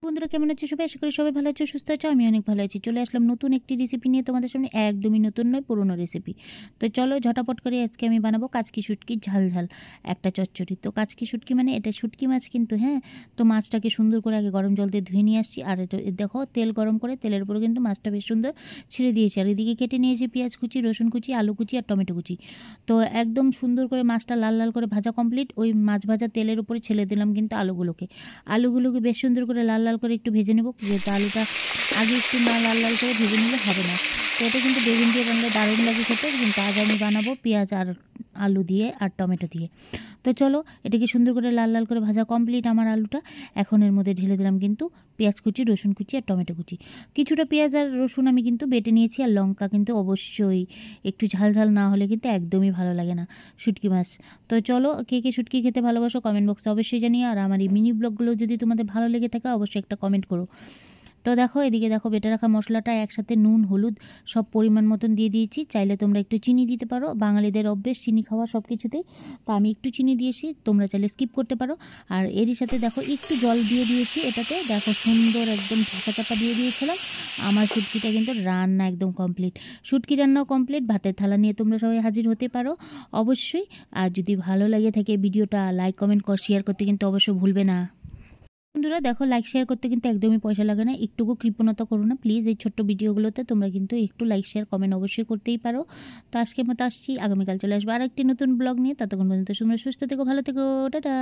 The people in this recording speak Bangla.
বন্ধুরা কেমন আছো সবাই? আশা করি সবাই ভালো আছো, সুস্থ আছো। আমি অনেক ভালো আছি। চলে আসলাম নতুন একটি রেসিপি নিয়ে তোমাদের সামনে। একদমই নতুন নয়, পুরনো রেসিপি। তো চলো ঝটাপট করে আজকে আমি বানাবো কাচকি শুটকি ঝাল ঝাল একটা চচ্চড়ি। তো কাচকি শুটকি মানে এটা শুটকি মাছ কিন্তু, হ্যাঁ। তো মাছটাকে সুন্দর করে আগে গরম জল দিয়ে ধুয়ে নিয়ে আসছি। আর এটা দেখো তেল গরম করে তেলের উপরে কিন্তু মাছটা বেশ সুন্দর ছেড়ে দিয়েছি। আর এদিকে কেটে নিয়েছি পেঁয়াজ কুচি, রসুন কুচি, আলু কুচি আর টমেটো কুচি। তো একদম সুন্দর করে মাছটা লাল লাল করে ভাজা কমপ্লিট। ওই মাছ ভাজা তেলের উপরে ছেড়ে দিলাম কিন্তু আলুগুলোকে বেশ সুন্দর করে লাল লাল করে একটু ভেজে নেব। যেহেতু আলুটা আগে একটু না লাল লাল করে ভেজে নিলে হবে না। তো এটা কিন্তু বেগুন দিয়ে বানালে দারুণ লাগে খেতে, কিন্তু আজ আমি বানাবো পেঁয়াজ আর আলু দিয়ে আর টমেটো দিয়ে। তো চলো এটাকে সুন্দর করে লাল লাল করে ভাজা কমপ্লিট আমার আলুটা। এখন এর মধ্যে ঢেলে দিলাম কিন্তু পেঁয়াজ কুচি, রসুন কুচি আর টমেটো কুচি। কিছুটা পেঁয়াজ আর রসুন আমি কিন্তু বেটে নিয়েছি। আর লঙ্কা কিন্তু অবশ্যই একটু ঝাল ঝাল না হলে কিন্তু একদমই ভালো লাগে না শুটকি মাছ। তো চলো কে কে শুটকি খেতে ভালোবাসো কমেন্ট বক্সে অবশ্যই জানিও। আর আমার এই মিনি ব্লগগুলো যদি তোমাদের ভালো লেগে থাকে অবশ্যই একটা কমেন্ট করো। তো দেখো এদিকে দেখো বেটে রাখা মশলাটা একসাথে নুন হলুদ সব পরিমাণ মতন দিয়ে দিয়েছি। চাইলে তোমরা একটু চিনি দিতে পারো, বাঙালিদের অভ্যেস চিনি খাওয়া সব কিছুতেই। তো আমি একটু চিনি দিয়েছি, তোমরা চাইলে স্কিপ করতে পারো। আর এরই সাথে দেখো একটু জল দিয়ে দিয়েছি এটাতে। দেখো সুন্দর একদম ঢাকা চাপা দিয়ে দিয়েছিলাম। আমার শুটকিটা কিন্তু রান্না একদম কমপ্লিট। শুটকি রান্নাও কমপ্লিট। ভাতের থালা নিয়ে তোমরা সবাই হাজির হতে পারো অবশ্যই। আর যদি ভালো লাগে থাকে ভিডিওটা লাইক কমেন্ট শেয়ার করতে কিন্তু অবশ্যই ভুলবে না। বন্ধুরা দেখো লাইক শেয়ার করতে কিন্তু একদমই পয়সা লাগে না, একটুকু কৃপণতা করো না প্লিজ। এই ছোট্ট ভিডিওগুলোতে তোমরা কিন্তু একটু লাইক শেয়ার কমেন্ট অবশ্যই করতেই পারো। তো আজকের মতো আসছি, আগামীকাল চলে আসবো আর একটি নতুন ব্লগ নিয়ে। ততক্ষণ পর্যন্ত তোমরা সুস্থ থেকো, ভালো থেকো, টাটা।